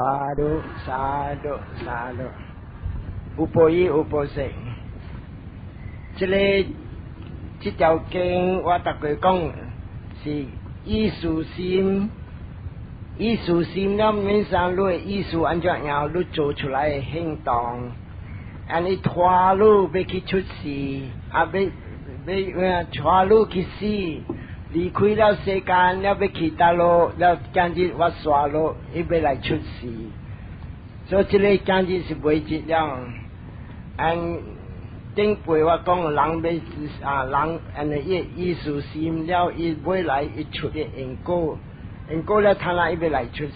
沙度沙度沙度，有报伊有报成。这条经我逐个讲是艺术心，艺术心了面上你的艺术按照样你做出来的行动，安尼拖路要去出世，要拖路去死。离开了世间，了要去大陆，了今日我刷路，伊要来出世，所以这个今日是未结了。按顶辈我讲，人要人安尼艺术心了，伊未来伊出的因果，因果了，他那伊要来出世，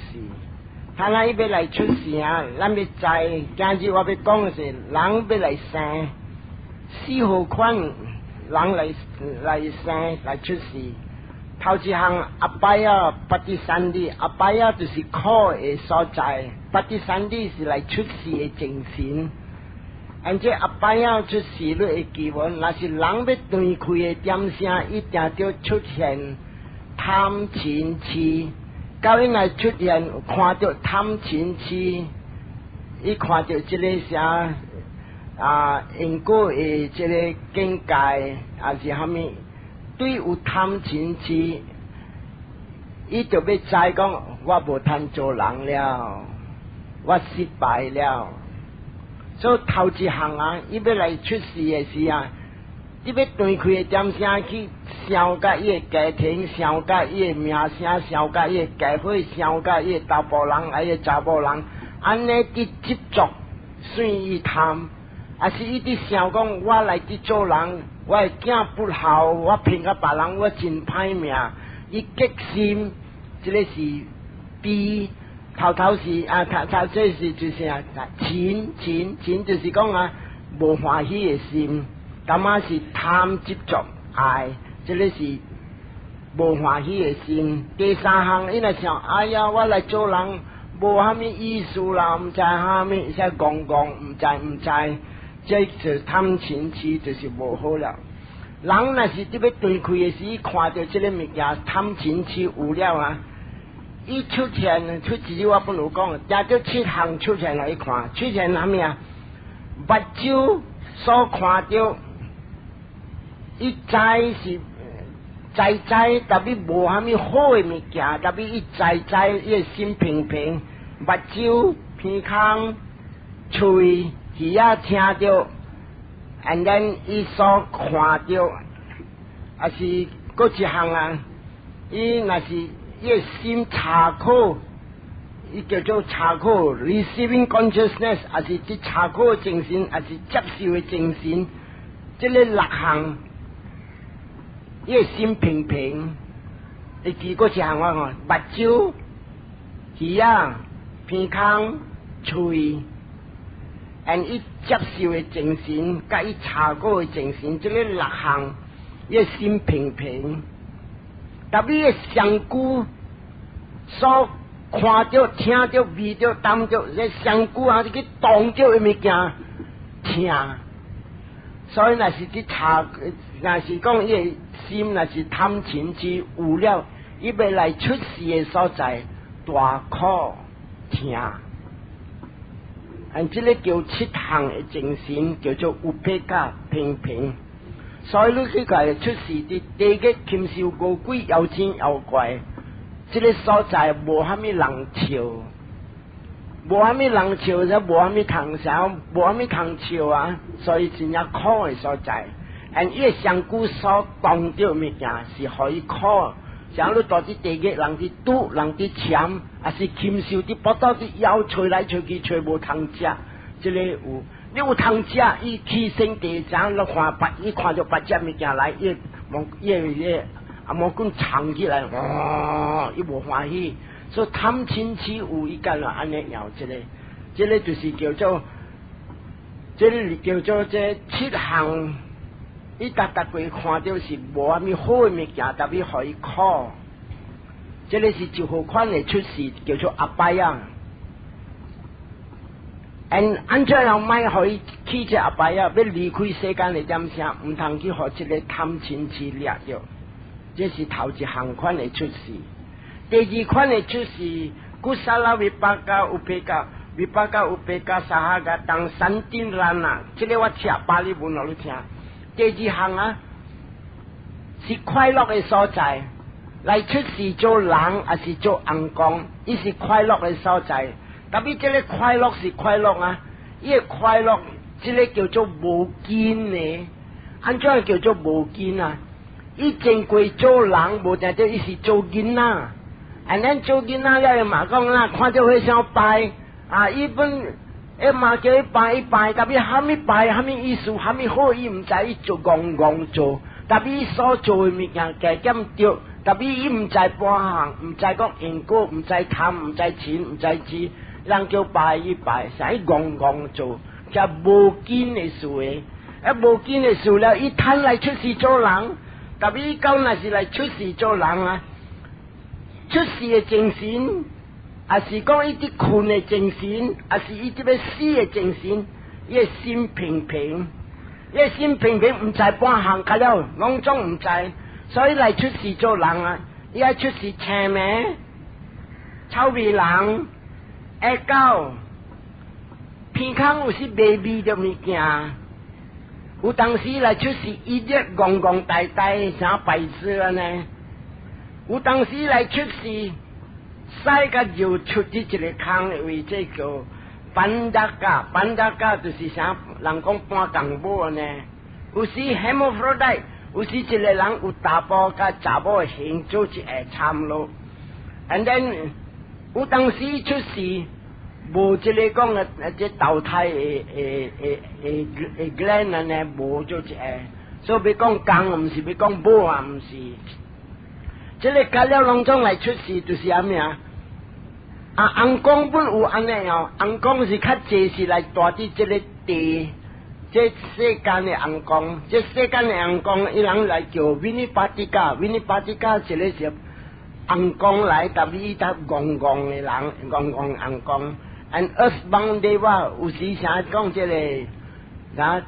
他那伊要来出世啊！咱要知，今日我要讲的是，人要来生，四号款人来生来出世。头一项阿拜啊，八地三地，阿拜啊就是苦的所在，八地三地是来出世的精神。而且阿拜啊出世你会记闻，若是人要断开的点声，一定要出现贪嗔痴。到因来出现看到贪嗔痴，伊看到这个啥因果的这个境界，还是虾米？对有贪嗔痴，伊就要知讲，我无通做人了，我失败了。所以头一项啊，伊要来出世的时啊，伊要断开的点声去烧甲伊的家庭，烧甲伊的名声，烧甲伊的家伙，烧甲伊的查甫人，伊的查某人，安尼伫执着，随伊贪，还是伊伫想讲，我来伫做人。我的囝不孝，我骗甲别人，我真歹命。伊激心，这个是悲，头是头这是就是情就是讲无欢喜的心，感觉是贪执着爱，这个是无欢喜的心。第三项，伊若想，哎呀，我来做人，无虾米意思啦，唔知虾米，才讲唔知。这就贪嗔痴就是无好了。人若是伫要断开的时，看到这个物件贪嗔痴有了啊，伊出现我不如讲，也就七项出现来看，出现啥物啊？目睭所看到，伊知是知，特别无虾米好的物件，特别伊知，伊的心平平，目睭、鼻孔、喙。耳仔听到 ，and then 伊所看到，也是搁一项啊。伊若是伊个心查考，伊叫做查考 receiving consciousness， 也是即查考的精神，也是接受的精神。即个六项，伊个心平平，伊记搁一项我看，目睭、耳仔、鼻孔、喙。按伊接受的精神，甲伊查过的精神，这个六项，伊个心平平。特别个上句所看到、听到、味到、闻到，这上句啊，去当着的物件听。所以若是去查，若是讲伊个心若是贪嗔痴有了，伊要来出世的所在，大苦听。这个叫七项的精神，叫做有别加平平。所以你去看出世的地个禽兽恶鬼妖精妖怪，这个所在无虾米人笑，无虾米人笑，则无虾米通笑，无虾米通笑啊！所以真正苦的所在。伊个上句所当着物件是可以苦。像你大啲地个人伫赌，人伫抢，也是禽兽伫搏斗伫摇，吹来吹去，吹无通食。这个有，你有通食，伊起身地上，你看伊看到别只物件来，伊毛管藏起来，哇，伊无欢喜。所以贪嗔痴有伊干了安尼样，这个就是叫做，这七项。伊逐个看到是无虾米好的物件，特别互伊苦。这个是一号款的出世，叫做阿拜啊。按照人卖互伊去这阿拜啊，要离开世间的点声，毋通去互这个贪嗔痴掠着。这是头一项款的出世。第二款的出世， kusala vipaka upeka vipaka upeka sahaga tang santin rana 这个我吃巴利文我都听第二項啊是快樂嘅所在嚟出事做人還是做硬講呢是快樂嘅所在特別這個快樂是快樂啊呢個快樂這個叫做無見嘅安怎叫做無見啊伊正規做人無定就伊是做囡仔and then 做囡仔了嘛講啦看到佢想拜啊伊本嘛叫伊拜拜特別蝦米拜蝦米意思蝦米好伊唔知伊做戇戇做特別伊所做嘅物件加減對特別伊唔知半行唔知講因果唔知貪唔知錢唔知智人叫拜伊拜使戇戇做就無見嘅事嘅無見嘅事了伊攤嚟出事做人特別伊講那是嚟出事做人啊出事嘅精神還是講伊啲困嘅精神還是伊啲要死嘅精神伊個心平平伊個心平平唔知半行㗎了攏總唔知所以嚟出事做人啊伊愛出事青咩臭味人會狗偏康有時賣味的物件有當時來出事伊隻戇戇呆呆啥白痴啊呢有當時來出事曬個就出啲一個坑為這叫板達就是啥人講半公母呢有時 hermaphrodite 有時一個人有大波甲查某嘅形做一下參咯 and then 有當時出事無一個講嘅即投胎嘅 gland 呢無做一下所以要講公唔是要講母啊唔是這個假了攏總來出事就是啥物啊翁公本有安尼哦翁公是較濟是來大啲這個地這世間嘅翁公這世間嘅翁公伊人來叫 Vinipatika 一個是翁公來特別伊搭戇戇嘅人戇翁公 and earthbound deva 有時啥講這個啊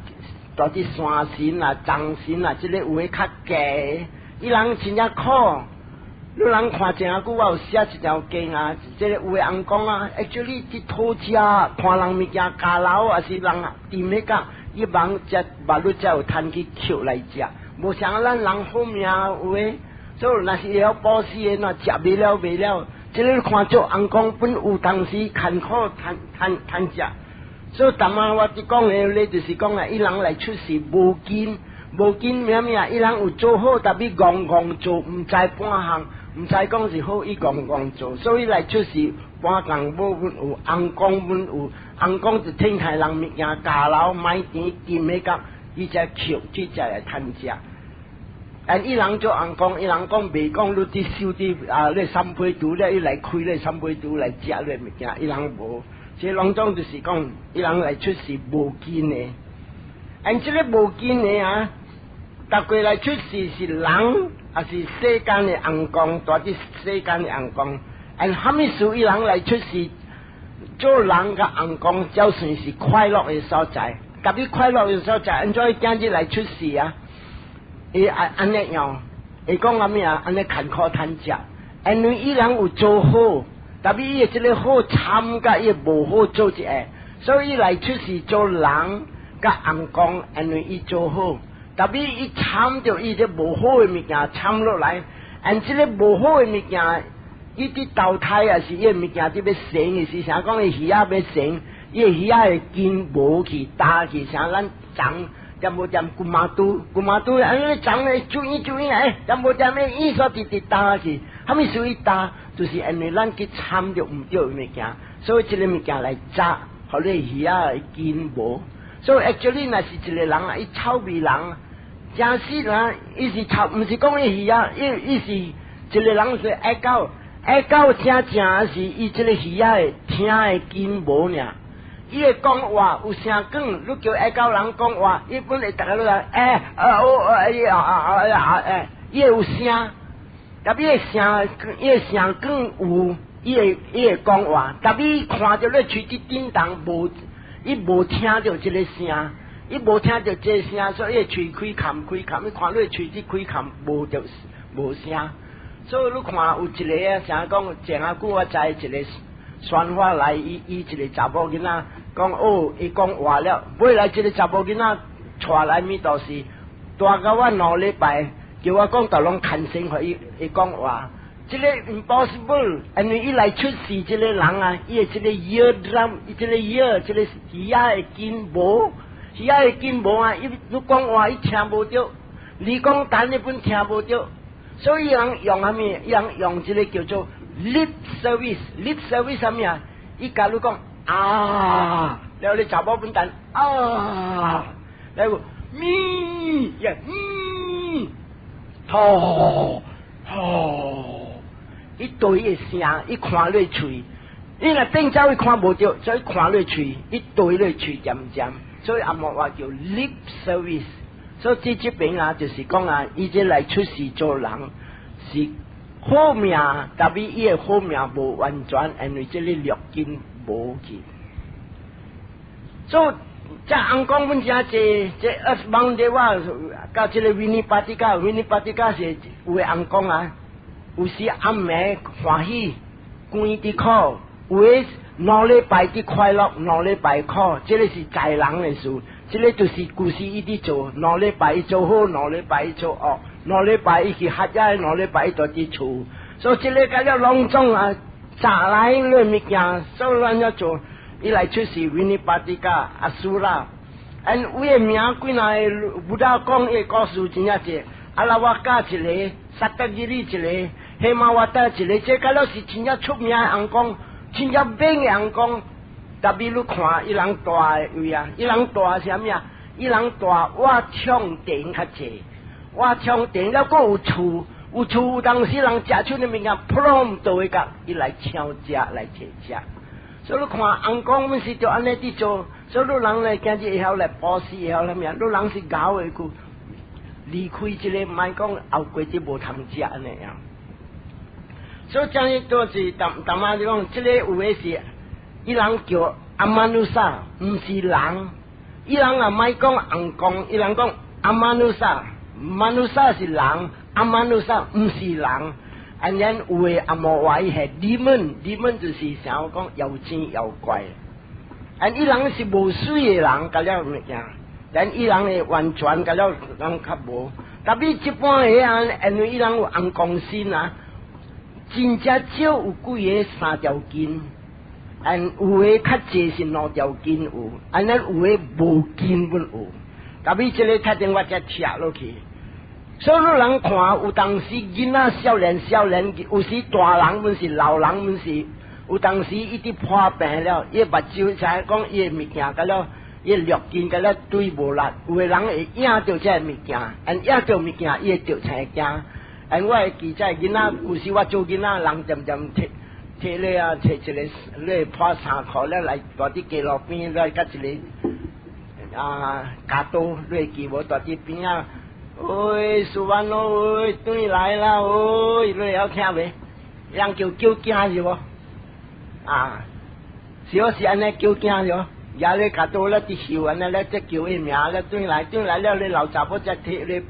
大啲山神啊藏神啊這個有誒較假伊人真正苦你人看真久我有寫一條經啊這個有誒翁公啊 actually 啲土車看人物件家樓還是人掂迄個伊忙只馬路才有趁去捡來食無像咱人好命有誒所以若是要保死誒那食袂了這個看做翁公本有當時艱苦趁食所以當下我哋講嘅咧就是講啊伊人來出事無見咩啊伊人有做好特別戇做唔知半項唔知講是好伊戇做所以來出事半公母本有翁公本有翁公就聽下人物件家樓買田金迄個伊才扣即才來趁食伊人做翁公伊人講袂講你啲燒啲啊你三杯肚咧伊來開咧三杯肚來食咧物件伊人無這攏總就是講伊人來出事無見嘅這個無見嘅啊逐個來出事是人還是世間嘅翁公大啲世間嘅翁公蝦米事伊人來出事做人甲翁公就算是快樂嘅所在特別快樂嘅所在安怎今日來出事啊伊安尼樣會講阿咩啊安尼艱苦趁食因為伊人有做好特別伊這個好參加伊無好做一下所以伊來出事做人甲翁公因為伊做好特別伊參到伊這無好嘅物件參落來這個無好嘅物件伊啲投胎啊是伊個物件啲要生嘅是啥講伊魚仔要生伊個魚仔會見無去打去啥咱長就無點古馬都安尼長咧注意就無點咩意思直打去蝦米屬於打就是因為咱去參到唔對嘅物件所以這個物件來砸互你魚仔會見無所以 actually 若是一個人啊伊臭味人真是啦伊是臭毋是講伊魚仔伊是一個人是愛狗正是伊這個魚仔會聽會見無爾伊會講話有聲講你叫愛狗人講話伊本來逐個都講伊會有聲特別伊會聲講有伊會講話特別伊看到咧喙子叮當伊無聽到這個聲伊無聽到這個聲所以伊喙開冚伊看你喙子開冚無聲所以你看有一个啊，像讲前啊久我知一个宣发来，伊一个查某囡仔讲哦，伊讲话了，尾来一个查某囡仔带来咪都是大到我2礼拜，叫我讲都拢看生互伊讲话。这个 impossible， 因为伊来出事，这个人啊，伊这个eardrum， 伊这个耳，这个耳仔的筋无，耳仔的筋无啊，伊你讲话伊听无着，你讲单日本听无着，所以人用啥物？人用这个叫做 lip service，lip service 啥物啊？伊假如讲啊，然后你查某本单啊，然后咪呀咪，吼吼。伊对伊声，伊看落喙，伊若顶走伊看无着，所以看落喙，伊对落喙渐渐，所以阿莫话叫 lip service。所以这边啊，就是讲啊，伊这来出事做人是好命，但比伊的好命无完全，因为这里六根无去。所以这翁讲阮遮这忙的话，到这个维尼巴蒂卡是有的翁讲啊。有时暗暝欢喜，关伫苦；有诶2礼拜伫快乐，2礼拜苦。这个是在人诶事，这个就是故事伊伫做，2礼拜伊做好，2礼拜伊做恶，2礼拜伊去学业，2礼拜伊都伫厝。所以这个甲了拢总啊，杂来类物件，所以咱要做，伊来出是维尼巴蒂卡阿苏拉，因有诶名几若个不大讲诶故事真正济，阿拉瓦加一个，萨达吉里一个。黑马瓦达一个，这个了是真正出名的翁公，真正名的翁公。特别你看伊人大位啊，伊人大啥物啊？伊人大我抢电较济，我抢电了，佫有厝，有当时人食出的物件，砰都会甲伊来抢食来摕食。所以你看翁公阮是着安尼伫做，所以你人来今日以后来保释以后啥物啊？你人是咬的句，离开这个，莫讲后过节无通食安尼样。所以讲伊都是淡仔就讲，这个有诶是，伊人叫阿曼努萨，毋是人。伊人也莫讲翁公，伊人讲阿曼努萨，曼努萨是人，阿曼努萨毋是人。安然有诶阿莫话伊系demon就是想讲妖精妖怪。伊人是无水诶人，甲了物件，但伊人诶完全甲了人较无。特别一般诶人，因为伊人有翁公心啊。真正少有几个3条筋，有诶较济是2条筋有，咱有诶无筋本有。特别这个确定我才贴落去。所以人看有当时囡仔少年，有时大人本是老人本是，有当时伊伫破病了，伊目睭才讲伊诶物件，甲了伊六筋甲了对无力，有诶人会影着这物件，影着物件伊会着才惊。我会记载囡仔，有时我做囡仔，人渐渐摕咧啊，摕一个咧破衫裤咧来，大伫街路边来，甲一个家刀咧记无大伫边啊，喂，苏万咯，喂，对来啦，喂，你晓听未？人叫惊是无？是安尼叫惊是无？也咧家刀咧伫秀安尼咧，即叫伊名咧，对来了，你老查某则摕咧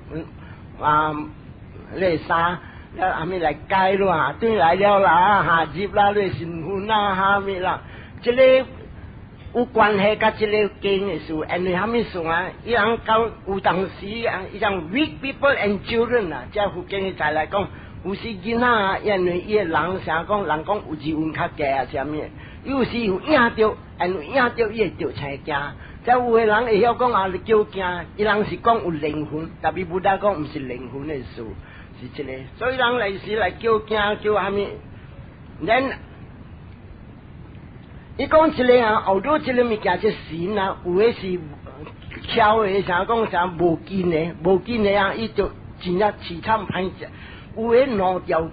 咧衫，了阿咪来解咯啊，对来了啦，下入啦，咧身份啦，下面啦，这个有关系甲这个经的事，因为虾米事啊？伊人讲有当时啊，伊讲 weak people and children 啊，即福建的才来讲，有时囡仔啊，因为伊个人想讲，人讲有日运较低啊，啥物？有时有影着，因为影着伊会着才惊。即有个人会晓讲啊，叫惊，伊人是讲有灵魂，特别不大讲毋是灵魂的事。是这个，所以人来时来叫惊叫虾米？咱伊讲一个啊，后头这个物件是神啊，有诶是巧诶，啥讲啥无筋的啊，伊就真正凄惨歹食。有诶2条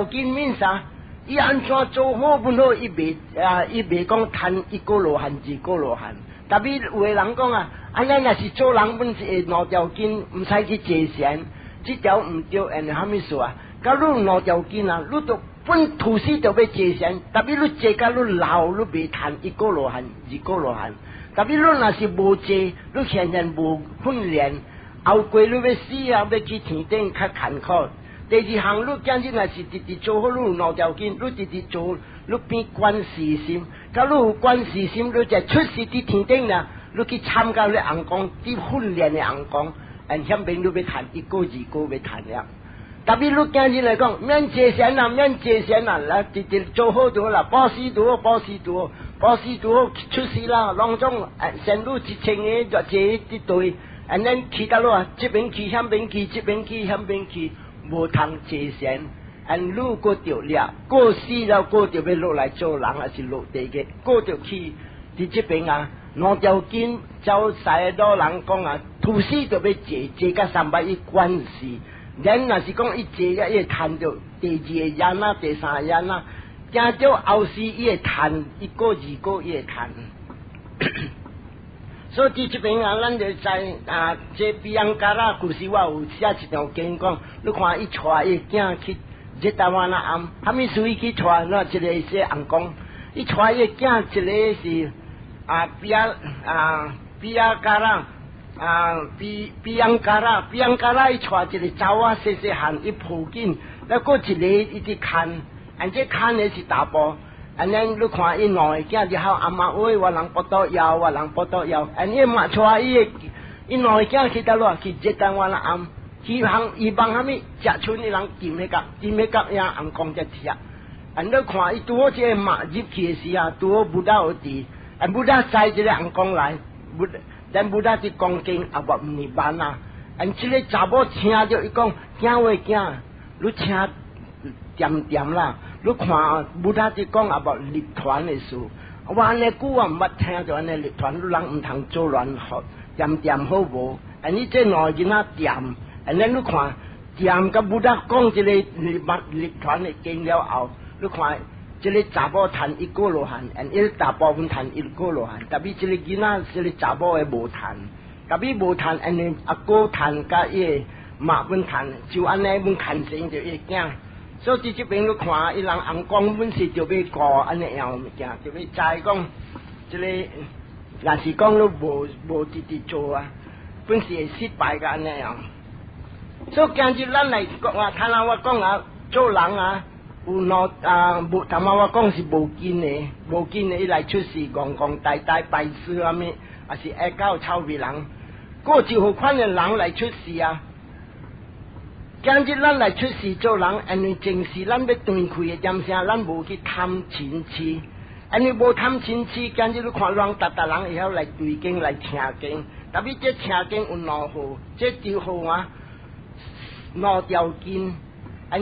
筋面啥？伊安怎做好本好，伊袂讲贪1个罗汉2个罗汉。特别有诶人讲啊，安尼若是做人本是2条筋，毋使去借钱。这条唔对，因为虾米事啊？假如2条筋啊，你就本土司就要借钱，特别你借甲你老，你袂趁1个罗汉2个罗汉。特别你若是无借，你现无训练，后过你要死啊，要去天顶较艰苦。第二项，你今日若是直直做好，你有两条件，你直直做，你变观世心。假如有观世心，你就出世伫天顶啦。你去参加咧红光，啲训练嘅红光，显明你要谈一个二个要谈了。特别你今日嚟讲，免借钱啦，免借钱啦，来直直做好就好啦，保持就好，保持就好，保持就好，出世啦，当中成路一千个就借一对，咱去到路啊，这边去，那边去，这边去，那边去，无通借钱。如果着了，过死了，过着要落来做人，还是落地嘅，过着去伫这边啊。两条筋，招晒多人讲啊，土司就要借到300亿关系。人若是讲伊借个，伊会赚到第二个人啦，第三个人啦，惊到后世伊会赚一个二个，伊会赚。所以伫这边啊，咱就知啊，这比安加拉故事我有写一条经讲，你看伊带伊囝去日台湾啊暗，哈咪属于去带那一个是红公，伊带伊囝一个是。比安加拉，比安加拉伊带一个查某细细汉，伊抱紧，แล้ว个一个伊伫看，这看的是大波，咱你看伊两个囝就好，阿妈喂我人不到腰，我人不到腰，伊嘛带伊两个囝去倒落去日台湾啦暗，伊帮虾米食村的人tìm迄个呀红光只吃，你看伊拄好这马入去的时啊，拄好不到伫。布达在这个红光来，咱布达伫讲经也无唔尼办啊。这个查某听着伊讲，囝话囝，你听点啦。你看布达伫讲也无立团的事，我安尼久啊唔捌听着安尼立团，你人唔通做乱好，点好无？你这两个囡仔点，你看点甲布达讲这个立团的经了后，你看。这个查甫赚一个罗汉，伊大部分赚一个罗汉，特别这个囡仔，这个查某的无赚，特别无赚，阿哥赚甲伊妈本赚，就安尼本看成就伊囝。所以伫这边你看，伊人红光本是就要顾安尼样物件，就要知讲，这个若是讲你无直直做啊，本是会失败个安尼样。所以今日咱来讲啊，听下我讲啊，做人啊。有无头毛我讲是无紧的，伊来出事，戆呆白痴啊咩，也是爱搞臭味人，个就好款的人来出事啊。今日咱来出事做人，因为正是咱要断开的点声，咱无去贪钱痴，因为无贪钱痴，今日你看人达人会晓来对经来听经，特别这听经有两号，这就好啊，两条筋，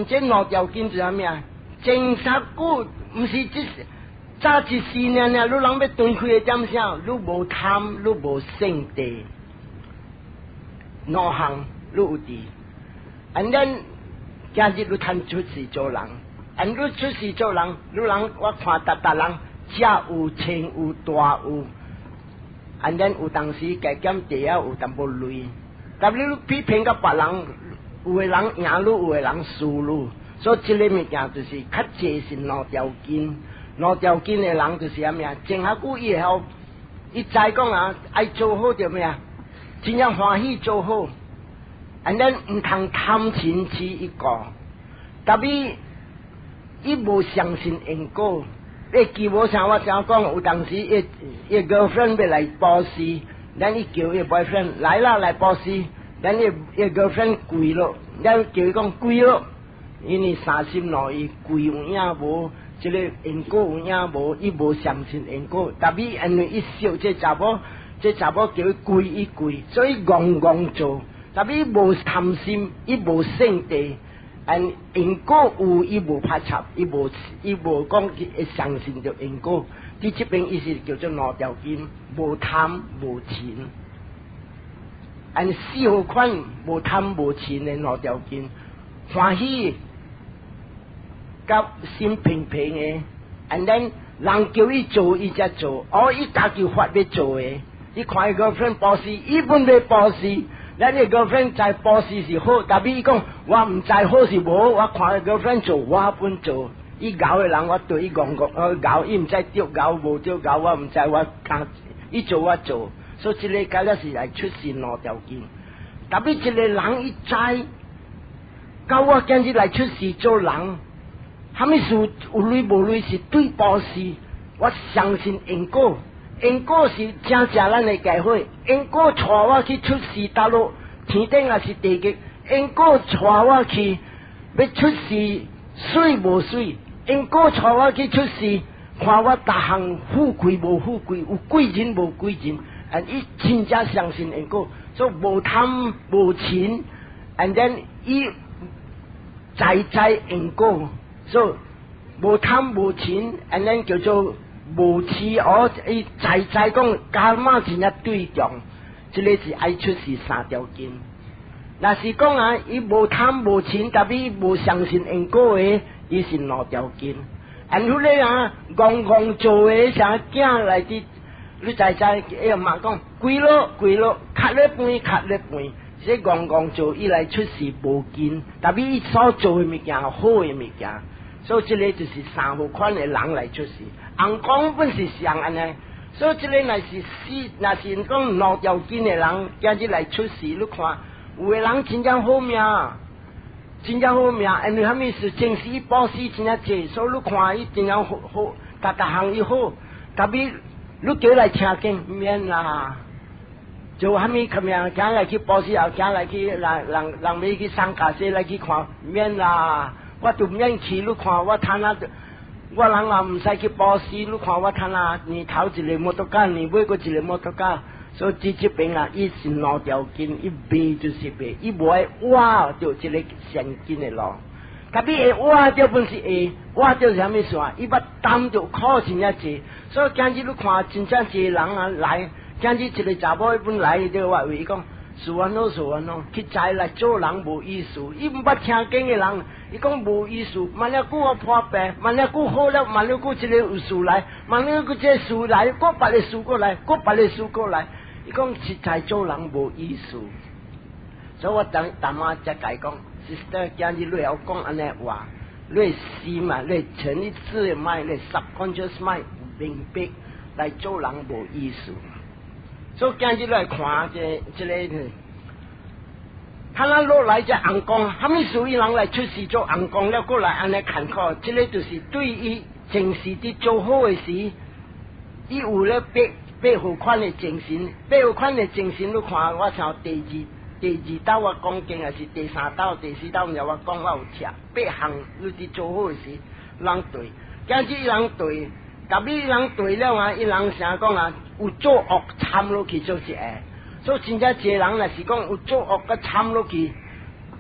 这两条筋是啥物啊？正杀股唔是只早一时呢，你人要断开的点啥？你无贪，你无圣地，两项你有伫。咱今日你趁出事做人，你出事做人，你人我看达人食有穿有大有，有当时加减地啊有淡薄累，但你批评甲别人，有的人赢你，有的人输你。所以这个物件就是较济是两条筋的人就是啥物啊？静下久以后，伊知讲啊，爱做好就咩啊？真正欢喜做好，咱唔通贪钱痴一个，特别伊无相信因果。你记无啥？我想讲有当时伊 girlfriend 要来报时，咱伊叫伊 boyfriend 来啦来报时，咱伊 girlfriend 跪咯，咱叫伊讲跪咯。因为三心两意，贵有影无，这个因果有影无，伊无相信因果。特别因为伊笑这查某叫伊跪伊跪，所以戆做。特别伊无贪心，伊无圣地，因果有伊无拍插，伊无讲会相信着因果。伫这边伊是叫做两条筋，无贪无钱，四号款无贪无钱的两条筋，欢喜。甲心平平的，人叫伊做伊才做，伊家己发要做的。伊看伊个 friend 报时，伊本要报时，咱个 friend 知报时是好，但比伊讲我唔知好是无，我看伊个 friend 做，我本做。伊搞的人，我对伊戆搞，伊唔知丢搞无丢搞，我唔知我家伊做我做，所以这个假若是来出事两条筋，但比一个人伊知。到我今日来出世做人，虾米事有类无类是对报事，我相信因果。因果是正正咱的教会，因果带我去出世大陆，天顶也是地极，因果带我去要出世水无水，因果带我去出世，看我逐项富贵无富贵，有贵人无贵人，伊真正相信因果，所以无贪无钱 ，and then 伊在因果，所以无贪无钱 ，and then 叫做。无痴哦，伊在讲加码真正对象，这个是爱出世三条件。若是讲啊，伊无贪无钱，但伊无相信因果的，伊是两条件。然后咧啊，戆做的啥囝来滴，你在哎嘛讲，规路，卡咧饭，这戆做伊来出世无见，但伊所做的物件好的物件。所以这个就是三号款的人来出世，红光本是上安尼，所以这个若是讲两条件的人，今日来出世，你看有的人真正好命，因为虾米事正事报事真正济，所以你看伊真正好，逐项伊好，特别你叫来听经免啦，就虾米咁样，行来去报事，又行来去人要去上架势来去看免啦。我就免去，你看我摊啊，我人也唔使去报事，你看我摊啊，年头一个摩托车，年尾个一个摩托车，所以这边啊，伊是两条件，伊卖就是卖，伊无爱挖着这个现金的路，特别会挖着本是会挖着啥物事啊？伊捌担着苦真正济，所以今日你看真正济人啊来，今日一个查某伊本来伊就话伊讲。事安咯，去在来做人无意思，伊毋捌听经的人，伊讲无意思。万了久我破病，万了久好了，万了久一个有事来，万了久这个事来，别个事过来，别个事过来。伊讲实在做人无意思，所以我等大妈才甲伊讲 ，sister， 今日你要讲安尼话，你心嘛，你潜意识的mind，你 subconscious mind 明白来做人无意思。所以今日来看这个，他那落来只红光，虾米属于人来出世做红光了，过来安尼看看，这个就是对于正时的做好的事，伊有了八号款的精神，八号款的精神，你看我像第二道我讲经，还是第三道、第四道，我讲我有吃八项，你伫做好的事，人对，今日人对。特别人对了啊，伊人成讲啊，有作恶掺落去做一个，所以真正一个人若是讲有作恶个掺落去，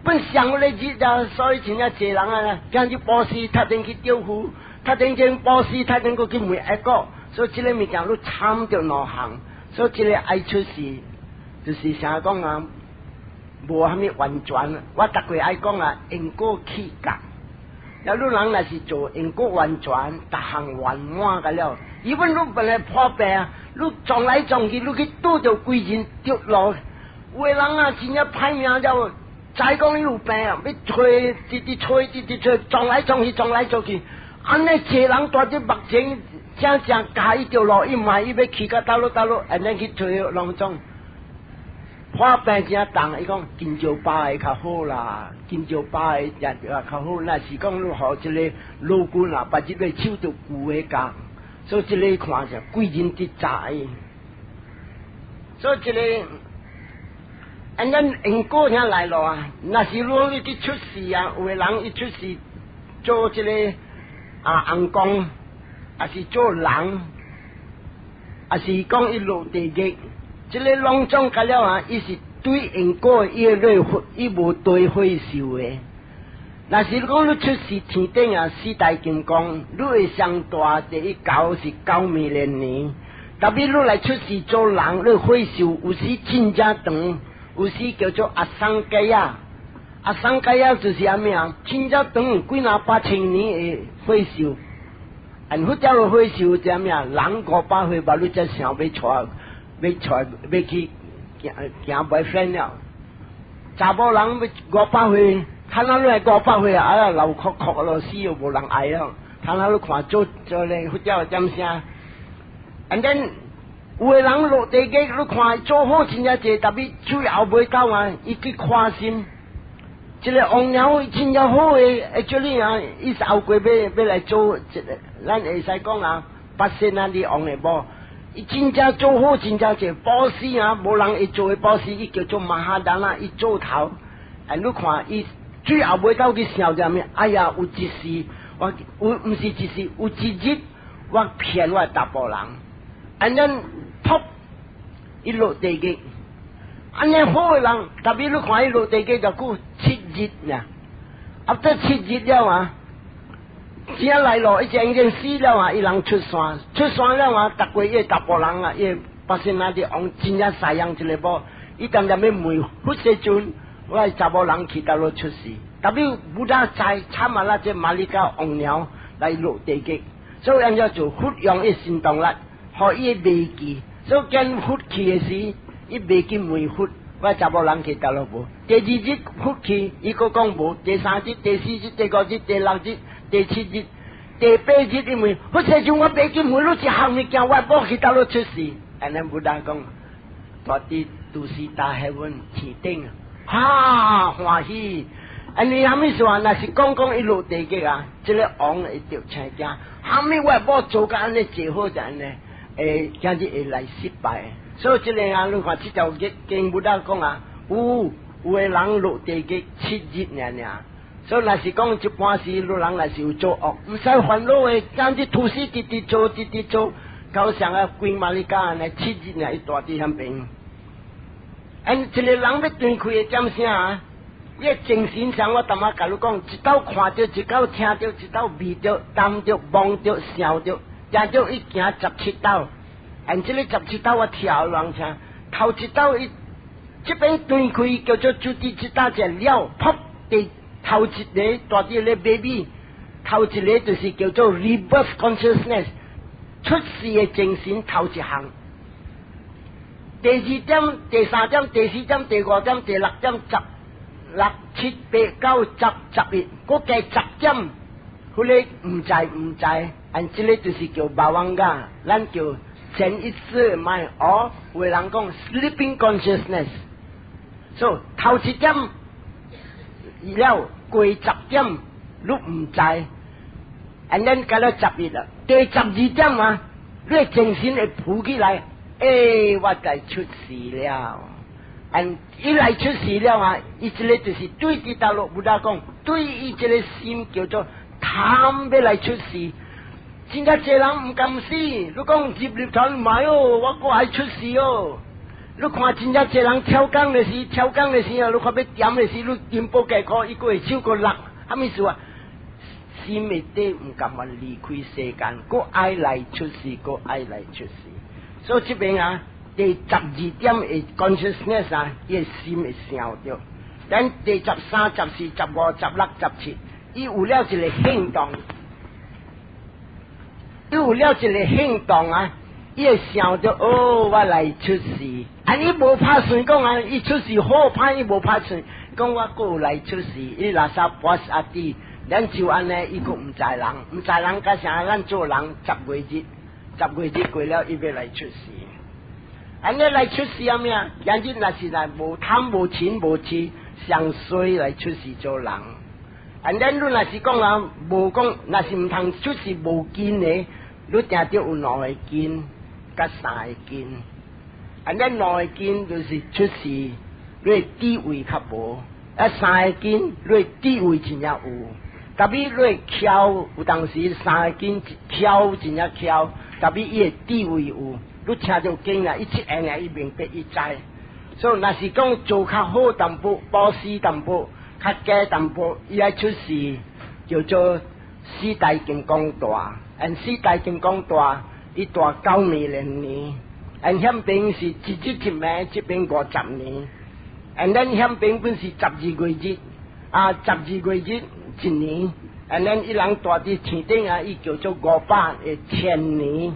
本上咧日啊，所以真正一个人啊，今日报事他定去钓鱼，他定前报事他定去卖一个，所以这个物件都掺着两项，所以这个爱出事，就是成讲啊，无虾米完全，我逐个爱讲啊，因果起格。有你人若是做因果完全，逐项圆满个了。如果你本来破病，你撞来撞去，你去拄着贵人跌落，有个人啊真正歹命了，再讲伊有病，要吹，直吹，撞来撞去，安尼一个人带只目睛，正加伊掉落，伊买伊要去到倒落，安尼去吹拢总。破病真重，伊讲金蕉巴的较好啦，金蕉巴的也较好。那是讲你互一个老君啊，把这个手着旧的工，所以这个看着贵人之财。所以这个，咱因果听来咯啊，那是讲你去出世啊，有的人一出世做这个红光，还是做人，还是讲一落地狱。这个拢总甲了啊，伊是对因果伊无对回受的。若是讲你出世天顶啊，四大金刚，你会上大第一九是9万年。特别你来出世做人，你回受有时真正长，有时叫做阿桑盖亚。阿桑盖亚就是阿咩啊？真正长几若8000年的回受。或者个回受就咩啊？人500岁吧，你才想要要去行 boyfriend 了，查某人要500岁，看到你系500岁啊，流哭咯，死又无人爱咯，看到你看做咧，或者点声，and then 有个人落地狱，你看做好真正济，特别最后尾到啊，伊去看心，这个王鸟真要好诶，叫你啊，伊是后过要来做，咱会使讲啊，8仙啊，你王诶无，伊真正做好，真正一个宝师啊，无人会做诶宝师，伊叫做马哈达那，伊做头，你看伊最后尾到去想着咩？哎呀，有一时我毋是一时，有一日我骗我大波人，安尼噗，伊落地嘅。安尼好诶人，特别你看伊落地基就过7日呐，啊得7日了啊，只来咯，一件死了啊，伊人出山了啊，逐个伊大波人啊，伊8仙那啲往真正西洋一个波，伊当然要梅忽时阵，我查某人去到落出事，特别不大在参马那只马里加王鸟来落地基，所以人家做忽用伊行动力，互伊未记，所以跟忽去诶时。伊未见梅忽，我查某人去到落无。第2日忽去，伊个讲无。第3日、第4日、第5日、第6日、第7日、第8日，因为忽时阵我未见梅鹿一项物件，我无去到落出事。安尼不大讲，大啲都是大海阮天顶啊，欢喜。安尼虾米说？若是讲伊落地嘅啊，即个王会着青惊。虾米我无做甲安尼最好就安尼，今日会来失败。所以这个啊，你看这条经不大讲啊，有诶人落地基7日尔。所以若是讲一般时，路人若是有做恶，唔使烦恼诶，今日土司直做，到上啊规马里加安尼7日尔，伊大地向平。一个人要断开诶点声啊，伊精神上我淡仔甲你讲，一道看着，一道听着，一道味着，闻着，望着，想着，听着，伊行17道。这个17道我跳乱唱，头一道伊这边断开叫做主地一道只了，噗地头一个大啲咧 baby， 头一个就是叫做 rebirth consciousness， 出世嘅精神头一项。第2點、第3點、第4點、第5點、第6點、10、6、7、8、9、10、11，嗰計10點，佢哋唔知，這個就是叫巴旺噶，咱叫。潜意識mind，有人講 sleeping consciousness， 所以頭一點了過10點，你唔知 ，and then 到咗11啦，第12點啊，你精神會浮起來，我就出事了 ，and 一來出事了啊，伊這個就是對啲大陸不大講，對伊這個心叫做貪要來出事。真正這人唔敢死，你講入入頭唔係哦，我個係出事哦。你看真正這人超工嘅時，你看要點嘅時，你點報計可一個月超過6，係咪說啊？心裏底唔敢話離開世間，個愛來出事，所以這邊啊，第12點嘅 consciousness 啊，伊心會想着，等第13、14、15、16、17，伊有了一個行動。有了一个行动啊，伊会想着我来出事，伊无拍算讲啊，伊出事好歹，伊无拍算讲我个来出事，伊垃圾博士阿弟，咱就安尼，伊个唔知人甲啥，咱做人10月日过了，伊要来出事，安尼来出事啊咩啊？今日若是来无贪无钱无痴，上衰来出事做人，咱若是讲啊，无讲，若是唔通出事无见的。你定着有2个根，甲3个根，咱2个根就是出事，你地位较无，3个根你地位真正有，特别你巧，有当时3个根巧真正巧，特别伊个地位有，你听着经啊，伊一下伊明白伊知，所以若是讲做较好淡薄，保守淡薄，较假淡薄，伊爱出事叫做4大金刚大。4大金刚大，伊大90000年，险兵是一日一暝，这边50年，咱险兵本是12月日，12月日1年，咱伊人大伫天顶啊，伊叫做500,000年。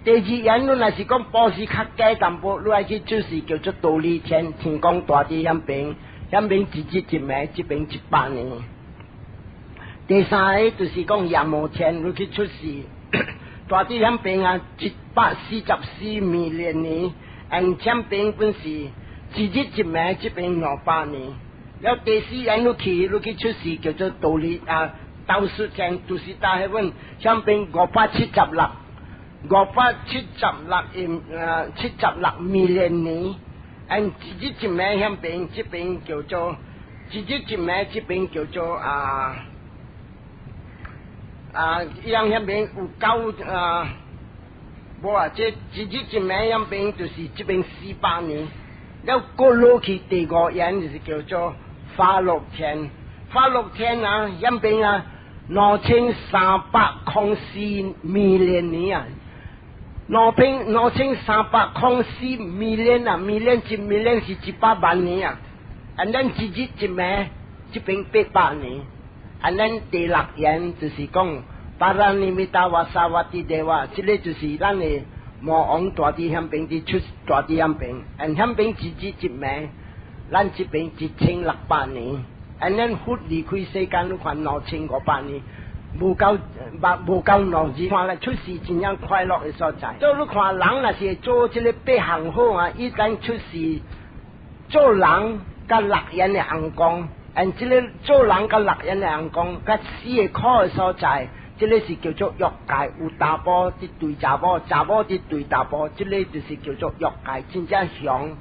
第2样，你若是讲保持较假淡薄，你爱去就是叫做道理天公大伫险兵一日一暝，这边100年。第3个就是讲夜幕天，你去出事，大地险兵啊，144million年，险兵本是一日一暝，这边500年，了第四人落去出事叫做道理啊，道术正就是大迄份，香槟576million年，按自己一名香槟，这边叫做自己一名，这边叫做伊人香槟有9无啊，这自己一名香槟就是这边400年，了过落去第5人就是叫做法乐天啊，香槟啊2304 million 年啊。2304 million 啊 ，million 一 million 是100万年啊，and then 自己一名这边800年，and then 第6人就是讲巴拉尼米达瓦萨瓦蒂德瓦，这个就是咱的魔王大地香槟的出大地香槟，and 香槟自己一名，咱这边1600年，and then 佛离开世间，你看2500年。无够脑子，看来出事真样快乐的所在。所以你看人若是做这个8项好啊，一旦出事，做人甲6人的阳光，这个做人甲6人的阳光，甲死的苦的所在，这个是叫做欲界，有查甫伫对查某，查某伫对查甫，这个就是叫做欲界，真正凶。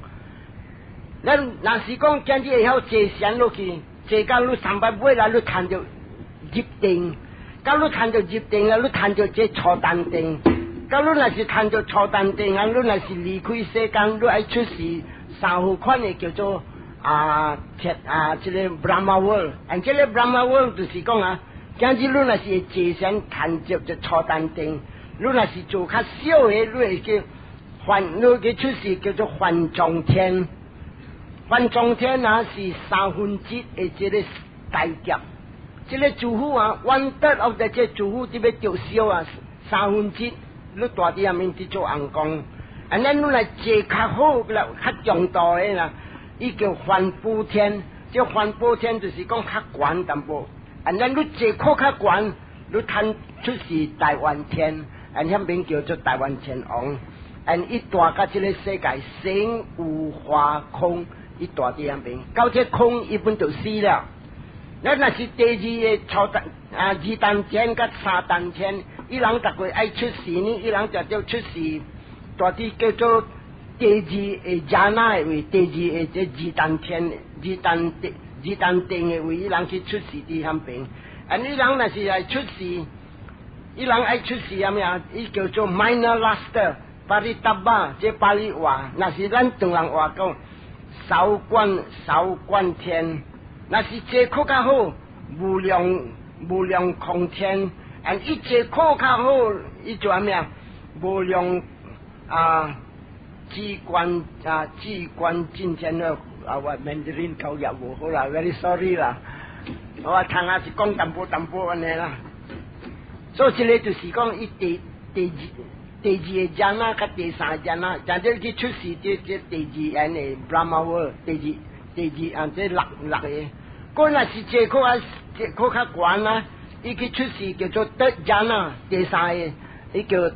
咱若是讲今日会晓坐禅落去，坐到你300尾来，你看到入定。假如谈到入定啊，你谈到这坐淡定；假如若是谈到坐淡定啊，你若是离开世间，你爱出世3号款的叫做这个 Brahma World， 这个 Brahma World 就是讲啊，今日你若是坐禅谈着就坐淡定，你若是做较少的，你会叫你嘅出世叫做幻藏天，幻藏天啊是3分之一的这个大劫。这个主妇啊，1/3 of 这主妇这边着烧啊，3分之你大地下面去做阳光，咱你来坐较好啦，较强大的啦，伊叫环补天，这环补天就是讲较悬淡薄，咱你坐靠较悬，你摊出是大愿天，那边叫做大愿天王，伊大甲这个世界生有化空，伊大地下面，到这空一本就死了。咱若是第2个2单天甲3单天，伊人逐个爱出世呢，伊人就叫出世，大啲叫做第2个迦那的位，第2个这2单天、2单定的位，伊人去出世伫香槟。伊人若是来出世，伊人爱出世啥物啊？伊叫做 minor luster， 巴利达巴，这巴利话，若是咱中人话讲，少观天。若是坐靠较好，无量空天，伊坐靠较好，伊做啥物啊？无量机关进天了我Mandarin口也无好啦 ，very sorry 啦，我通下是讲淡薄安尼啦。所以这个就是讲，伊第2个迦那甲第3个迦那，但这去出世这第2人的 Brahma World， 第2这6个。嗰若是坐靠较悬啊，伊去出世叫做得迦那，第3个，伊叫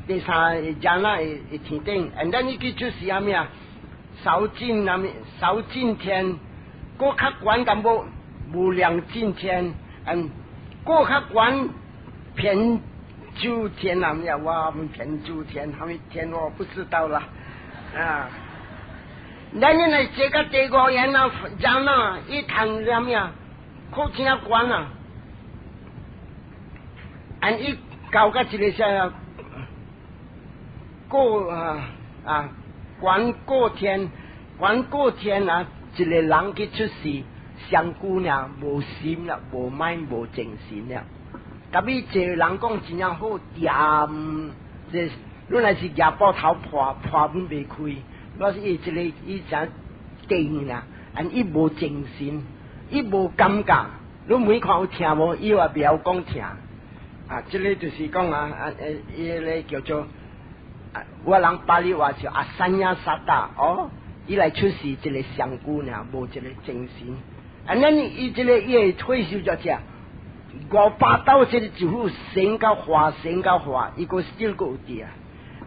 第3个迦那的天顶，咱伊去出世啥物啊？少进天，嗰较悬淡薄无量进天，嗰较悬偏九天啊！我们偏九天，他们天我不知道了啊。咱呢来这个第5人啊，讲呐，伊谈啥物啊？靠真啊悬啊！伊搞个一个啥过悬过天啊！一个人去出世，上姑娘无心了，无mind无精神了。特别这人讲真样好掂，这你若是牙包头破本未开。我是伊只定啦，伊无精神，伊无感觉，你每看有听无，伊话不晓讲听，这个就是讲伊个叫做我人巴黎话叫阿三亚萨达哦，伊来出世一个上姑娘，无一个精神，咱伊这个伊会退休咗只500刀这个就好升到化，伊个 still 个有啲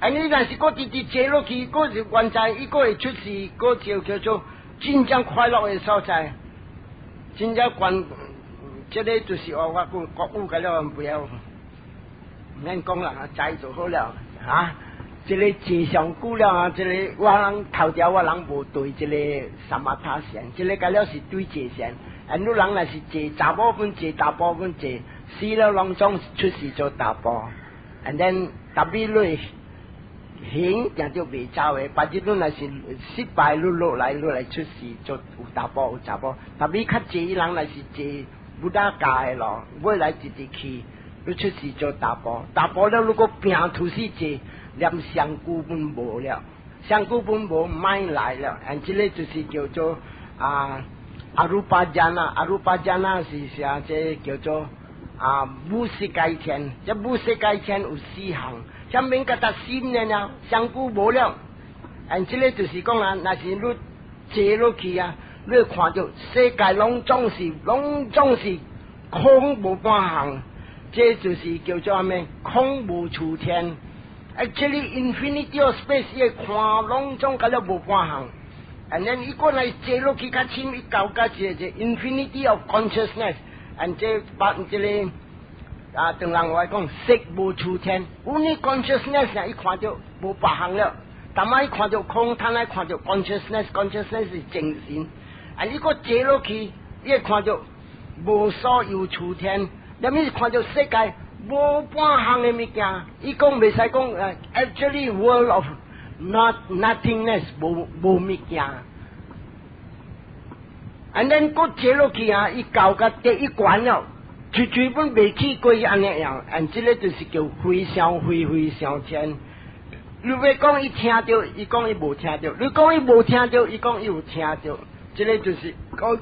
你若是个直直坐落去，个是原在伊个会出世，个就叫做真正快乐的所在，真正关，这个就是我国语个了，不要，免讲啦，知就好了啊。这个坐上久了啊，这个我人头条我人无对这个萨玛他线，这个个了是对坐线，你人若是坐查某分坐大波分坐，死了拢总出事做大波 ，and then 特别累。行定就未走诶，或者你若是失败，你落来出事，做有大波有查甫。特别较济人若是坐不打架诶咯，尾来直直去，你出事做大波。大波了，如果拼吐死坐，连上古本无了，上古本无买来了。这个就是叫做阿鲁巴加纳，阿鲁巴加纳是啥？这叫做五世界天，这五世界天有4项。上面个达新的呢，上古无了。这个就是讲啊，那是你坐落去啊，你看到世界拢总是空无半项，这就是叫做咩？空无处天。这里 infinity of space 一看拢总个了无半项。then 一个来坐落去较深一高个这 infinity of consciousness， 这把这里。当人话讲色无处天，有你 consciousness 一看到无别项了，但嘛一看到空，他来看到 consciousness 是精神，你个坐落去，你看到无所有处天，那么看到世界无半项的物件，伊讲未使讲actually world of nothingness 无物件，then 个坐落去啊，伊搞个第一关了。随本未去过安尼样，这个就是叫非常天。如果讲伊听到，伊讲伊无听到；你讲伊无听到，伊讲伊有听到。这个就是讲，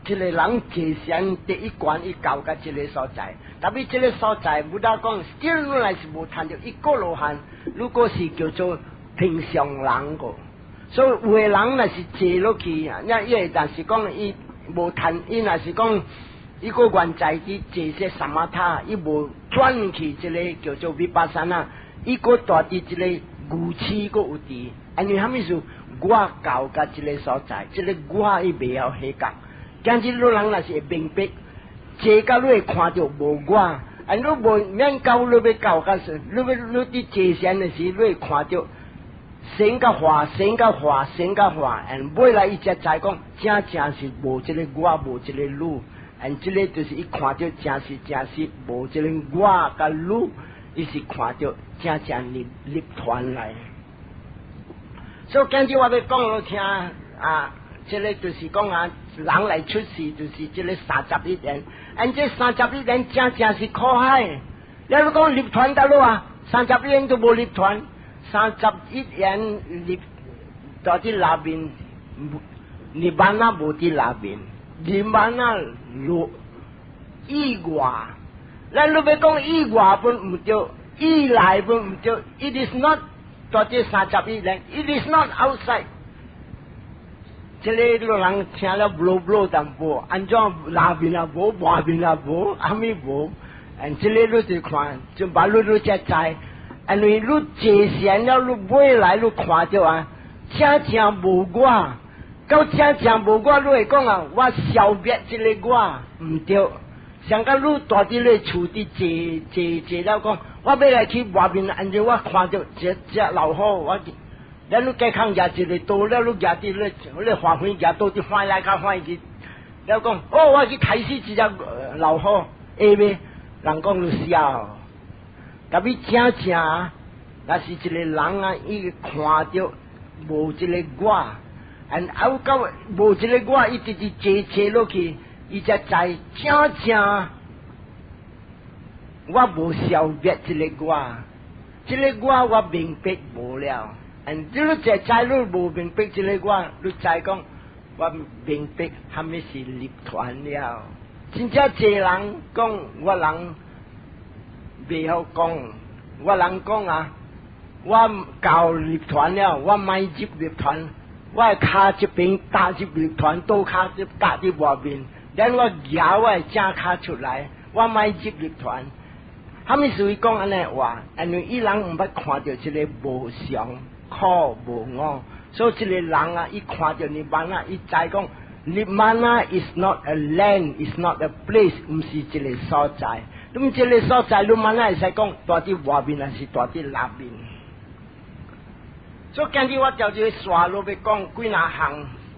一个人坐禅第一关，伊到个这个所在。特别这个所在，不但讲 still 来是无听到，一个罗汉，如果是叫做平常人个，所以有的人若是坐落去啊，但是讲伊无听，伊若是讲。一个原在去这些萨玛他，伊无转去这个叫做维巴萨那，一个大的这个牛气个有地，因为他们是我搞个这个所在，这个我伊未晓黑讲，但是老人若是会明白，这个你会看到无我，你无免搞你要搞个是，你伫坐禅的时，你会看到神个化，未来伊才知讲，正是无这个我，无这个路。这个就是伊看到正是无这个我甲汝，伊是看到正立团来。所以今日我要讲落听这个就是讲人来出世就是这个31年，这31年正是可海。你要讲立团得咯啊，31年都无立团，31年立到啲那边，你班那无啲那边。你慢啊，意外，咱如果讲意外本唔对，意来本唔对。It is not 到这31年 ，It is not outside。这里个人听了不淡薄，按照那边啊无，外边啊无，阿咪无，这里你就看，就把你才知，因为你坐禅了，你未来你看到啊，正无我。到正无我，你会讲啊，我消灭这个我唔对。像讲你大啲咧厝啲坐了讲，我要来去外面，按照我看到只老虎，咱你健康也一个刀了，你夹啲咧，你花花夹刀啲翻来较翻去，了讲哦，我去睇死一只老虎，下面人讲你笑，特别正，那是一个人啊，伊看到无这个我。后到无一个我，伊直直坐落去，伊才知正，我无消灭这个我，这个我明白无了。你才知你无明白这个我，你才讲我明白他们是立团了。真正济人讲我人未晓讲，我人讲啊，我教立团了，我买入立团。我卡这边打入立团，倒卡就打伫外面，然后我摇我正卡出来，我买入立团。他们属于讲安尼话，因为伊人唔捌看到这个无常、苦无我，所以这个人啊，伊看到尼玛那，伊知讲尼玛那 is not a land, is not a place， 唔是一个所在。咁这个所在，尼玛那会使讲大伫外面还是大伫内面？所以今日我就这刷落要讲几哪项，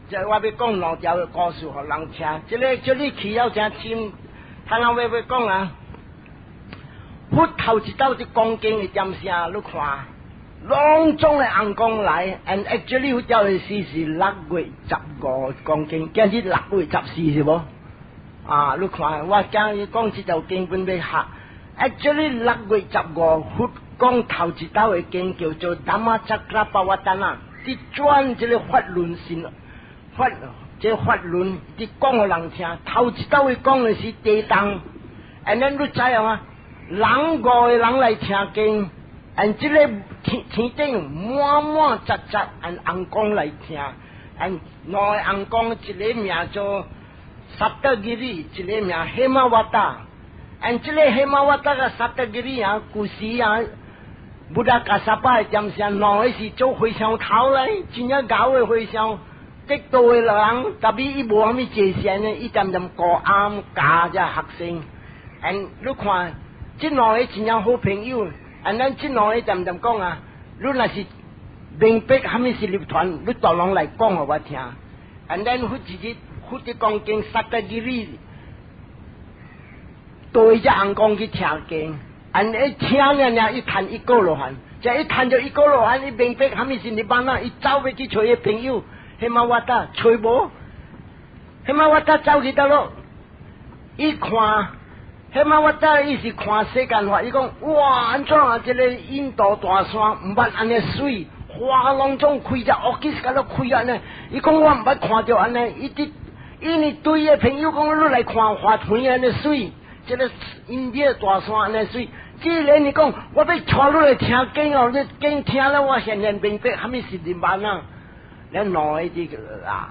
即我要讲两条的故事互人听。这里气要真深，他那要讲啊，佛头一道伫讲经的点声，你看。隆重的红光来 ，and actually 佛教的是6月15讲经，今日6月14是无？啊，你看我今日讲这条经本要学 ，actually 6月15佛讲头一道的经叫做《达摩扎克巴瓦达那》，伫转这个法论性这法论伫讲互人听，头一道的讲的是地藏 ，and then 你知影啊？人5个人来听经。按这个天顶满杂按红光来听，按两个红光，一个名做萨德吉里，一个名黑马瓦达。按这个黑马瓦达个萨德吉里啊，古时啊，布达加萨巴点声，两个是做回乡头嘞，真正搞的回乡，得道的人，特别伊无虾米界限呢，伊点点高暗教只学生。按你看，这两个真正好朋友。啊，咱即两个点点讲啊，你若是明白虾米是立团，你大人来讲互我听。啊，咱佛自己佛的讲经，萨德吉里对只红光去听经，啊，伊听了伊谈一个罗汉，即一谈就一个罗汉，伊明白虾米是立班啊，伊走要去找伊朋友，迄马瓦达找无，迄马瓦达走去倒咯，伊看。迄马我带伊是看世间法，伊讲哇，安怎啊？这个印度大山毋捌安尼水，花拢总开只乌鸡甲都开安尼。伊讲我毋捌看着安尼，伊呢对伊朋友讲，你来看花田安尼水，这个印度大山安尼水。既然你讲我要带你来听经哦，你经听了我现在明白，虾米是人班啊？咱两一啲啊。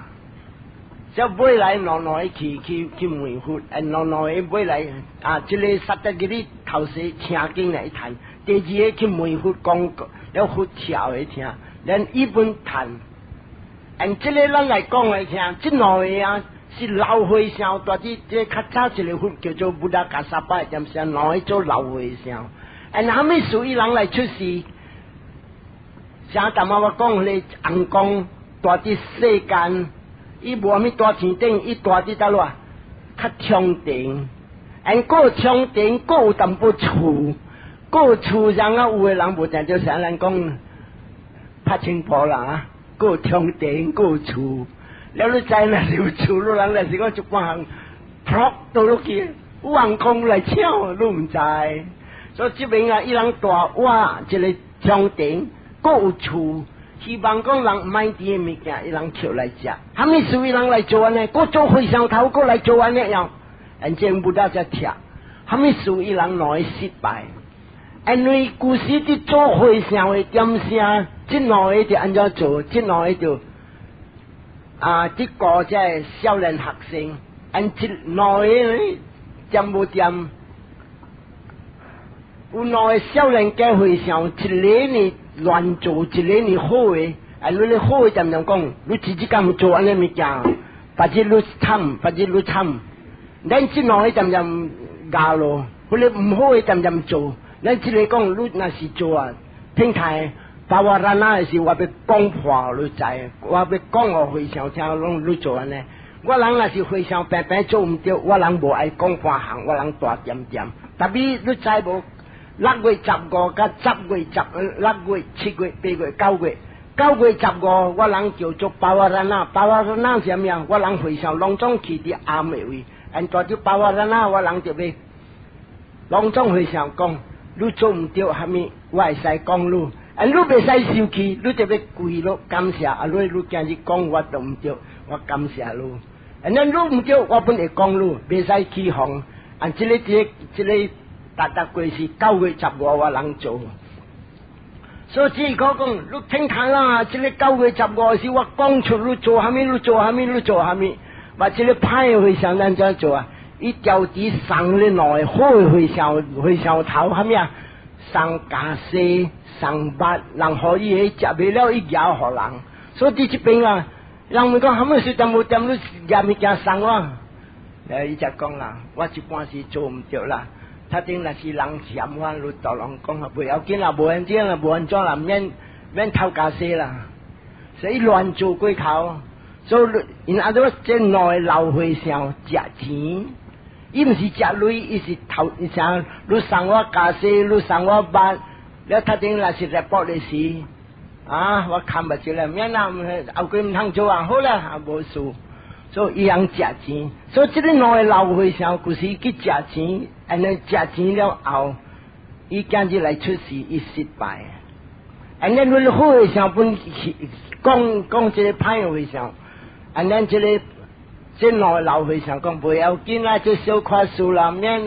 即买来两两去问佛，两两买来啊！这个萨德吉里头先听经来谈，第二个去问佛讲，了佛跳来听，连一本谈。这个咱来讲来听，这两个啊是老和尚，大致这较早一个佛叫做布达加萨巴，点先两个做老和尚。后尾属于人来出世，像淡薄我讲迄个红光，大致世间。伊无虾米大天顶，伊大伫倒落，较冲顶，个冲顶，个有淡薄厝，个有厝上啊，有诶人无定着啥人讲拍清楚啦啊，个有冲顶，个有厝，了你知啦，有厝，你人来是讲一半项扑倒落去，有航空来抢，你毋知，所以即边啊，伊人大哇，一个冲顶，个有厝。希望讲人毋买啲嘅物件，伊人捡来食。虾米属于人来做安尼？个做回上头，个来做安尼样，真不大只听。虾米属于人来失败？因为故事伫做回上嘅点声，即两个就安怎做？即两个就伫教即个少年学生，即两个点无点？有两个少年家回上，一个呢？乱做一个你好诶，你好诶点讲？你自己敢做安尼物件，或者你惨，或者你惨，咱即两个点咬咯，或者唔好诶点做，咱即个讲你若是做啊，平台把我咱那是我要讲破你知，我要讲我非常听拢你做安尼，我人若是非常平平做毋对，我人无爱讲半项，我人大点点，特别你知无？6月15甲10月6月7月8月9月9月15，我人叫做巴瓦拉那，巴瓦拉那是咩啊？我人非常隆重去伫阿美位，大条巴瓦拉那，我人就要隆重非常讲，你做毋对虾米，我会使讲你，你袂使生气，你就要跪落感谢，你今日讲我都毋对，我感谢你，你毋对，我本会讲你，袂使起哄，这个。达过是9月15我人做，所以只可讲你听看啦。这个9月15是我讲出你做虾米，你做虾米，你做虾米。或这个歹会上咱怎做啊？伊调子送你来，好会上头虾米啊？送咖啡，送肉，人可以食袂了，伊咬互人。所以第一边啊，人们讲还没是点无点，你也物件送我。伊就讲啦，我一般是做唔着啦。他顶那是人嫌我，你大人讲啊，不要紧啦，无安怎啦，无安怎啦，免偷家些啦，所以乱做过头。所以因阿多这内老会上食钱，伊唔是食钱，伊是偷啥？你送我家些，你送我班，了他顶那是来报利是啊，我看不住啦，免啦，后佢唔通做啊，好啦，啊无事。所以伊人食钱，所以这个内老会上就是去食钱，安尼食钱了后，伊今日来出事，伊失败。安尼你好会上本讲这个歹会上，安尼这个这内老会上讲不要紧啦，这小块数啦，免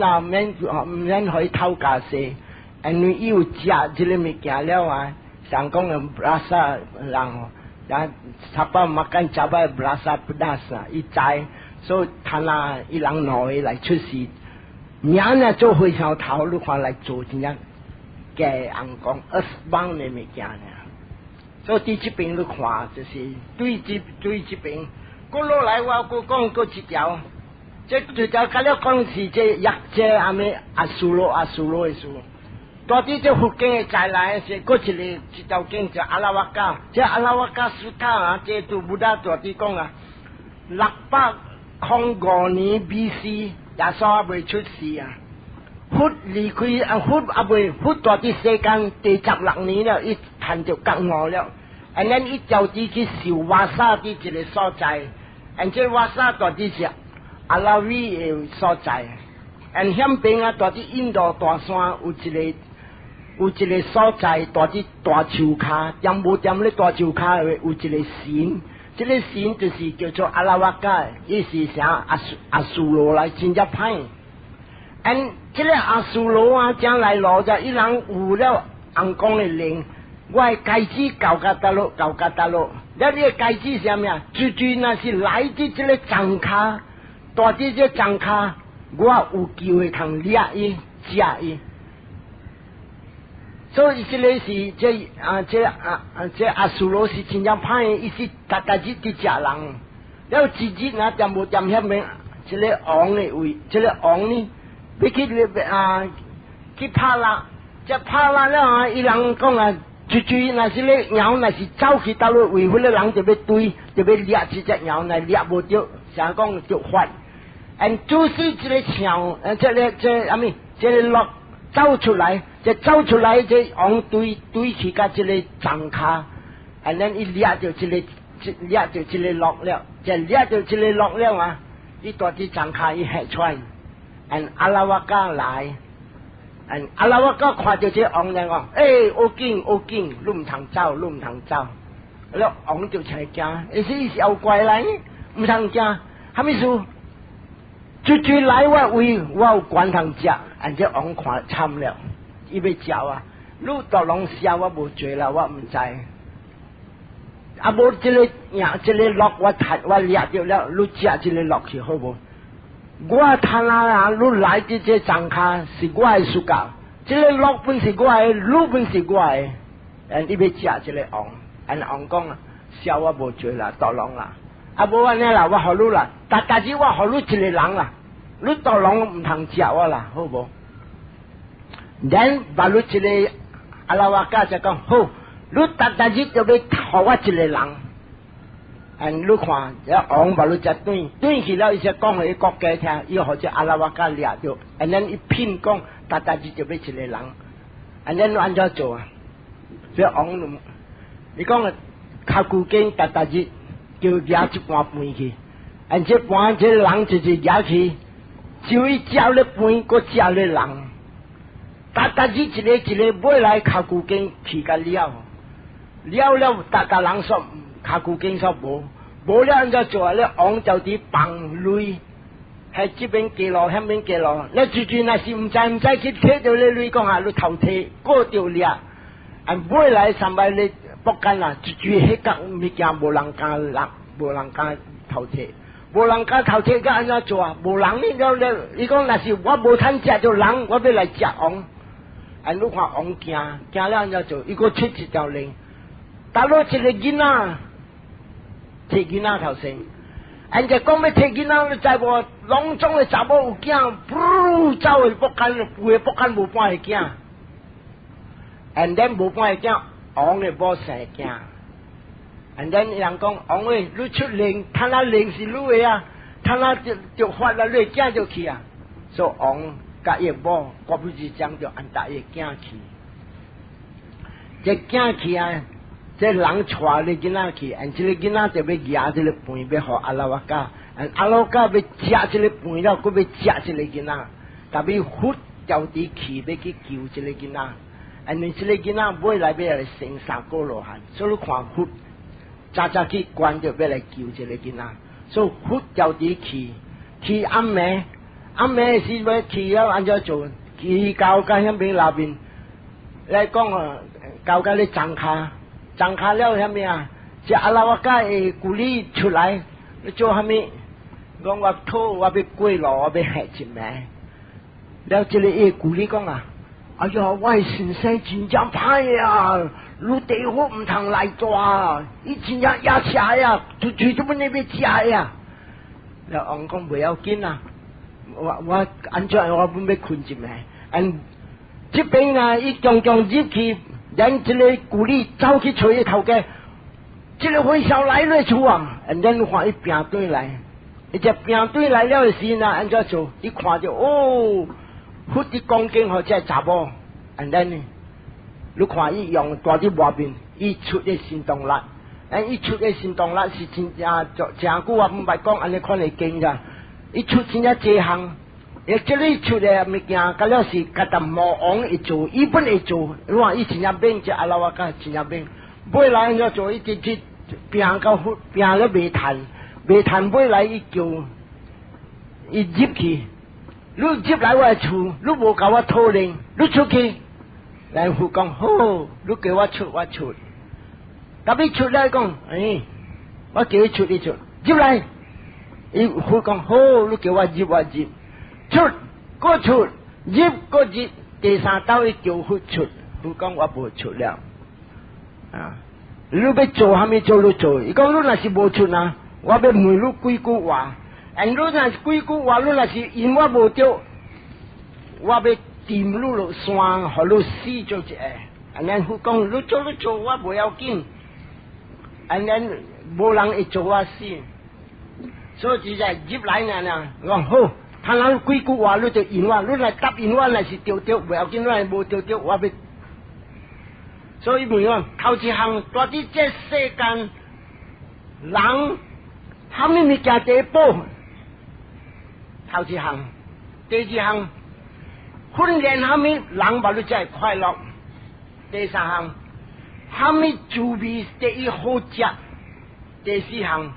可以偷家些，因为伊有食这个物件了啊，上讲人rasa人。dan siapa makan cabai berasa pedas lah, itai so tanah ilang noi 来出事，人呢做会上头路看来做怎样嘅人讲20磅的物件呢，所以第这边你看就是对这边，过落来我讲过一条，这条甲了讲是这亚这阿咩阿苏罗的书。到底这福建的再来是过一个一条经叫阿拉瓦加，这阿拉瓦加书塔啊，这都不大到底讲啊，605年 BC 耶稣未出世啊，佛离开啊佛啊未佛到底世間第16年了，伊談到國外了，然後伊就地去受瓦沙的一個所在，然後瓦沙到底是阿拉維的所在，然後向邊啊到底印度大山有一个所在，大啲大樹卡，點無點咧大樹卡有一個神，這個神就是叫做阿拉瓦加，意思啥阿蘇羅來真正歹。and 這個阿蘇羅啊，將來攞咗伊人有了紅光的靈，我係戒指教甲得咯，了呢個戒指是咩啊？最那是來自這個藏卡，大啲這藏卡，我有機會通掠伊食伊。所以这个是这阿苏罗是真正歹，伊是大日的食人。了自己那点无点遐面，这个王的位，这个王呢，要去拍啦，这拍啦了啊！伊人讲啊，最那是咧鸟，那是走去到了为了人就要追，就要掠这只鸟，来掠无着，想讲就发。就是这个鸟，这阿咪，这个落走出来。这走出来，这往对去甲这个藏卡，然后伊掠着这个落了，这掠着这个落了啊！伊大啲藏卡伊下出来，阿拉瓦加来，阿拉瓦加看到这王人讲，好紧，你唔通走，了王就出来惊，伊是妖怪来，唔通惊，虾米事？最来我有管通食，这王看惨了。伊要食啊！你大人笑我无做啦，我唔知。啊无这个落我掠着了，你食这个落去好无？我贪啊！你来的这张卡是我的暑假，这个落本是我的，你本是我的。你要食这个王，王讲啊，笑我无做啦，大人啦。啊无安尼啦，我互你啦，但是我互你一个人啦，你大人唔通食我啦，好无？then 把你这个阿拉瓦加就讲好，你大日就要互我一个人，你看，这王把你只对去了，伊就讲给国家听，伊或者阿拉瓦加掠着，then 伊拼讲大日就要一个人，then 按怎做啊？这王你讲啊，靠古经大日就掠一半半去，这半这人就是掠去，就伊照咧半，个照咧人。大日一个买来卡古经去甲了大人说卡古经说无了，就做了王就伫放雷，喺这边记录，那边记录，你最那是唔知去摕到你雷讲下，你头摕过掉了，买来3百你不干啦，最迄个物件无人敢头摕。无人家头摕甲安怎做啊？无人呢？你讲那是我无趁食着人，我要来食王。你看王惊了安怎做？伊个出一条令，打落一个囡仔，摕囡仔头先，人家讲要摕囡仔，你知无？隆中的查某有囝，噗走去北间，背北间无半个囝，and then 无半个囝，王的无生囝，and then 人讲王诶，你出灵，他那灵是你的啊，他那就发了，你囝就去啊，所以王甲伊某，我不是讲着安达伊囝去，这囝去啊。这人带你囡仔去，这个囡仔就要夹这个饭，要互阿拉瓦家，阿拉瓦家要吃这个饭了，佮要吃这个囡仔，特别佛叫地去要去救这个囡仔，你这个囡仔买来要来生3个罗汉，所以你看佛早去关着要来救这个囡仔，所以佛叫地去暗暝时要去了安怎做？去到甲遐边那边来讲啊，到甲你张卡。张卡了虾米啊？这阿拉瓦家的古里出来，你做虾米？讲我土，我要过路，我要下一暝。了这个古里讲啊，哎呀，我先生真正歹呀，你地府唔通来抓，伊真正野车呀，就这么那边食呀。了王讲不要紧啊，我安怎我本要困一暝，这边啊，伊强入去。人这个古里走去找伊头家，这个火烧来了厝啊，人看伊兵队来，伊只兵队来了时呢，安怎做？伊看着哦，佛的恭敬和这查某，呢，你看伊用大啲外面，伊出的行动力，伊出的行动力是真正真久啊，唔係講安尼看嚟勁噶，伊出真正這項。这里出的物件，甲了是甲达魔王一做，伊本会做，你看伊真正变，这阿拉瓦家真正变，买来要做，伊直接拼到拼了未谈买来伊叫，伊入去，你入来我厝，你无甲我讨论，你出去，人父讲好，你叫我出我出，特别出来讲，我叫伊出你出，入来，伊父讲好，你叫我入我入。出，个出，入个入，第3道伊叫佛出，佛讲我无出了，啊！你要做虾米做你做，伊讲你若是无出啊，我要问你几句话，你若是几句话，你若是因我无着，我要tìm你落山，互你死做一下。然后佛讲你做，我不要紧，然无人会做我死，所以就在入来呢，我讲好。他人几句话你就应我，你来答应我，那是对，不要紧，你无对，我要。所以问我头一项，到底这世间人虾米物件第一步？头一项，第二项训练虾米人把你才快乐。第3项，虾米滋味第一好食。第4项，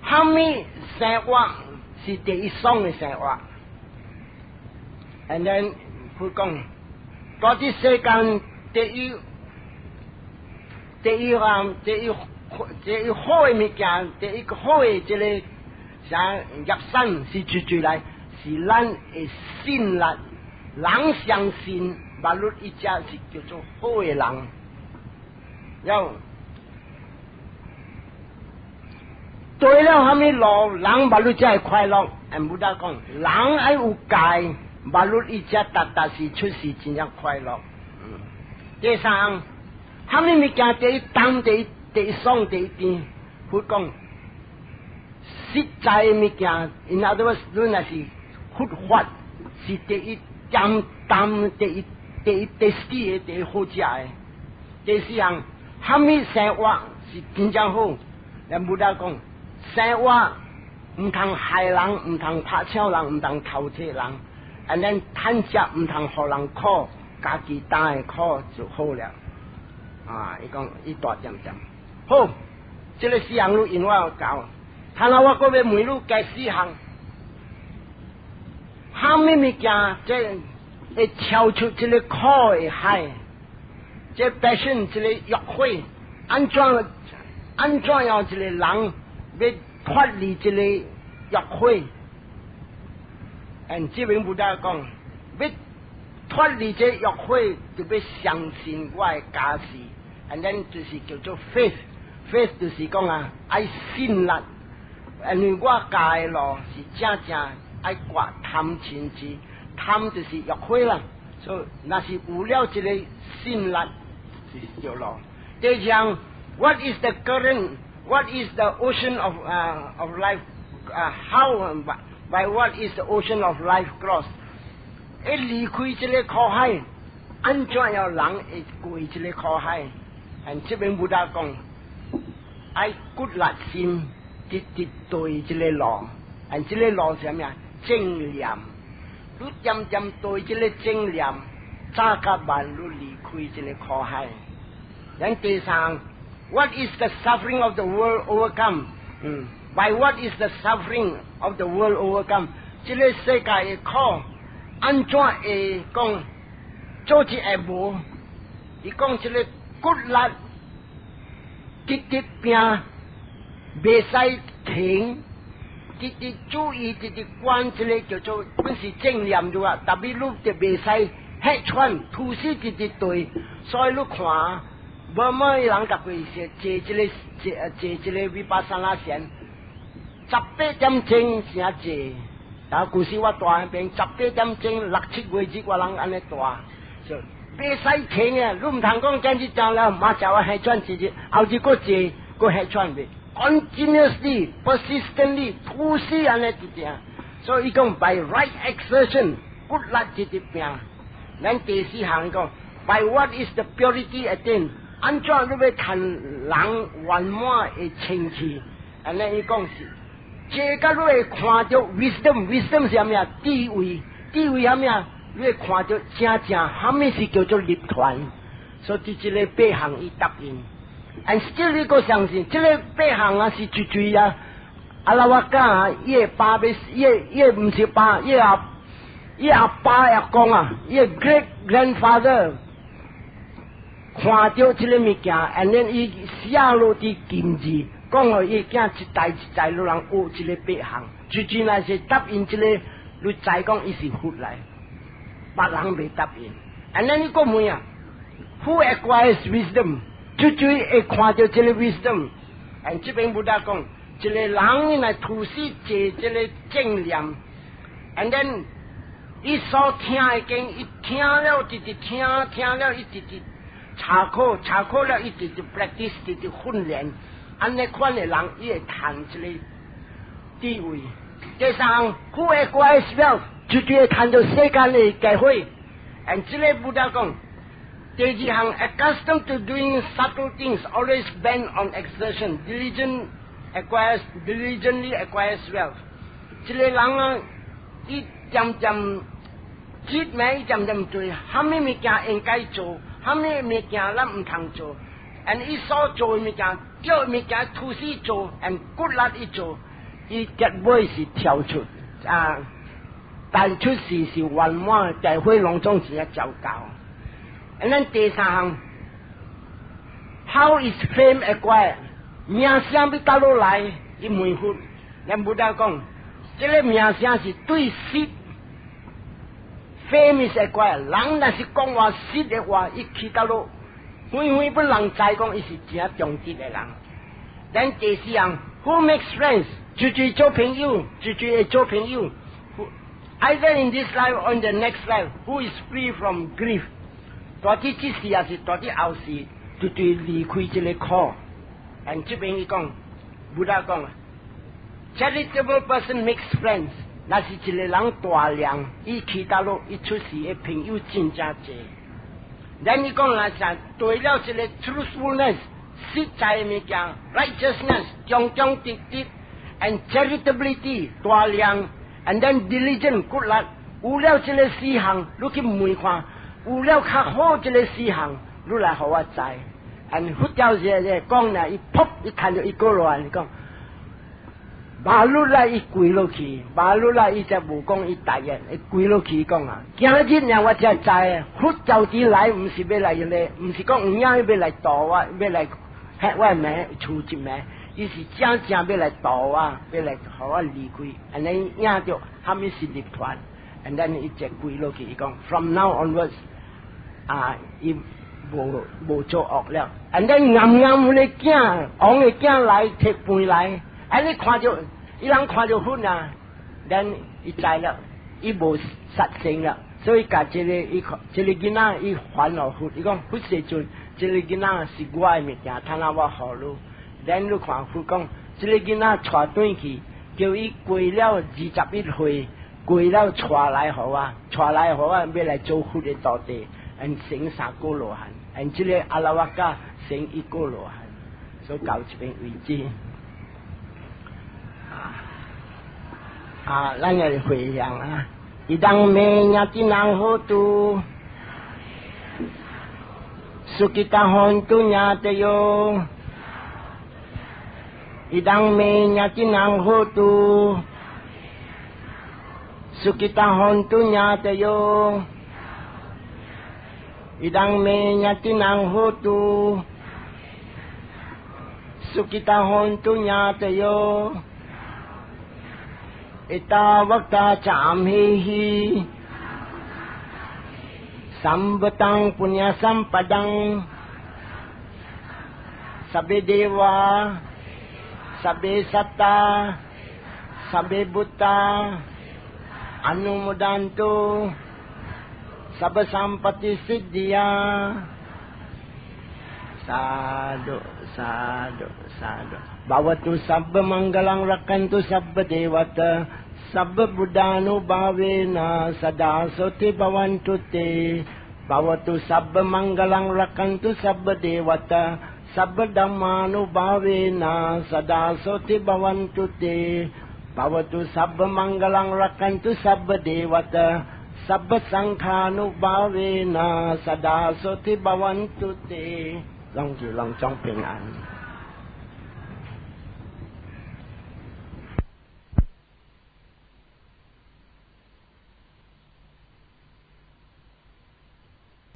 虾米生活？是第一爽的生活 ，and then 佢講，到底世間第一好嘅物件，第一個好嘅這個像入身是最來，是咱嘅信力，人相信，法律一家是叫做好嘅人，有。對了，蝦米路人把你真係快樂，唔得講，人愛有戒，把你一隻達是出事真正快樂。第3，蝦米物件第一當第一爽第一甜，佢講實在物件，然後都你若是佛法是第一甘淡第四嘅第一好食嘅。第4項，蝦米生活是真正好，唔得講。生活唔通害人，唔通拍笑人，唔通偷窃人，and then 趁食唔通互人苦，家己担的苦就好了。啊，伊讲伊大点点，好，这个4项路因我有教，他那我个要问你该4项，虾米物件这会超出这个苦的海，这本身这个约会，安怎样这个人？要脱离这个约会，这边不得讲，要脱离这约会，就要相信我的家事，and then 就是叫做 faith。faith 就是讲啊，爱信力，因为我教的路是正正爱刮贪嗔痴，贪就是欲火啦，所以那是有了这个信力是条路。第二项 ，What is the current? What is the ocean of life? How by what is the ocean of life cross? 一离开这个苦海，安怎样人会过这个苦海？这边不大讲，爱骨力心，直对这个路，这个路是什么呀？正念，你渐渐对这个正念，早甲晚你离开这个苦海。第三 ，What is the suffering of the world overcome? By what is the suffering of the world overcome? 这个世界的苦，安怎会讲做一下无？伊讲这个骨力，直拼，袂使停，直注意，直关这个叫做本是正念住啊。特别你就袂使吓喘，吐死直对，所以你看。无每人甲佢是坐这个维巴沙拉线，18点钟先坐。但故事我住那边18点钟6、7月日我人安尼住，就袂使停啊！你唔通讲今日走了，马上我下喘直接，后日个坐个下喘袂 ，continuously persistently 吐死安尼一定。所以伊讲 by right exertion 骨力直接拼。咱第四项讲 by what is the purity attained？安怎你要看人圆满的清气？安尼伊讲是，这个你会看到 wisdom 是啥物啊？智慧啥物啊？你会看到真啥物是叫做立团？所以这个8项伊答应。and still 你个相信，这个8项啊是最啊，阿拉我讲啊，伊爸爸伊唔是爸，伊阿爸也讲啊，伊 great grandfather。看到这个物件 ，and then 伊写落啲金字，讲落伊囝一代一代路人学这个8项，最那是答应这个，你再讲伊是佛来，别人未答应。and then 你讲问啊 ，Who acquires wisdom？ 最会看到这个 wisdom，and 这边不大讲，这个人来吐死借这个正念 ，and then 伊所听的经，伊听了直听了伊直。查考了，一直practice， 一直训练，安尼款的人，伊会谈这个智慧。第三，富的怪小，就会谈到世间的机会。and 这个不得讲。第二项 ，accustomed to doing subtle things, always bent on exertion, diligently acquires wealth。这个人啊，伊渐渐知名，渐渐对，虾米物件应该做。虾米物件咱唔通做 ，and 伊所做的物件，叫物件吐死做 ，and 骨力伊做，伊结尾是跳出啊，但出事是圆满，大会隆重是一糟糕。and then 第三项 ，How is fame acquired？ 名声要倒落来，伊问佛，咱不得讲，这个名声是对实。Fame is acquired， 人若是讲话实的话，伊去到落，远不人知讲伊是真忠直的人。咱第四项 ，Who makes friends？ 最做朋友，最会做朋友。Either in this life or in the next life, who is free from grief？ 到底这时也是到底后世，最离开这个苦。and 这边伊讲，不大讲 ，charitable person makes friends。那是一个人大量，伊去到落，伊出事的朋友真正多。咱你讲那啥，对了这个 truthfulness， 实在的物件 ，righteousness， 忠直 ，and charitability 大量 ，and then diligent 骨力，有了这个4项，你去问看，有了较好这个4项，你来互我知。and 佛教是讲呢，伊噗，伊看到一个人，讲。马路啦，伊跪落去，马路啦，伊才无讲伊大人，伊跪落去讲啊。今日让我才知啊，佛教之来，唔是要来咧，唔是讲唔要来度我，要来吓我命，出一命，伊是真要来度我，要来互我离开。and then 影着他们是立团，and then 伊才跪落去，伊讲 from now onwards，伊โบโจออกแล้วอันนั้นงามเลยแก่อ๋องเลยแก่ไหลเทกปุยไหลอันนี้ควาจะอีหลังควาจะหุ่นนะดันอีใจแล้วอีโบสัตเสียงแล้ว所以家这里囡仔伊烦恼苦，伊讲不是就这里囡仔是我的物件，他那我好路，咱你看苦讲这里囡仔带转去，叫伊过了21岁，过了带来好啊，带来好啊，要来做苦的道地，按成3个罗汉，按这里阿拉瓦家成1个罗汉，所以到这边为止。咱要回想啊。Idang me nyatinang hotu sukitahon tu nyatayo idang me nyatinang hotu sukitahon tu nyatayo idang me nyatinang hotu sukitahon tu nyatayo Ita wakta cham hi sambatang punya sampadang sabe dewa sabe satta sabe buddha anumodantu sabba sampati siddhya sadhu sadhu sadhu Bhavatu sabba mangalang rakantu sabba devata sabba buddhanu bhavena sada soti bhavantu te Bhavatu sabba mangalang rakantu sabba devata sabba dhammanu bhavena sada soti bhavantu te Bhavatu sabba mangalang rakantu sabba devata sabba sankhanu bhavena sada soti bhavantu te ลองอยู่ลองจ้องเพ่งอัน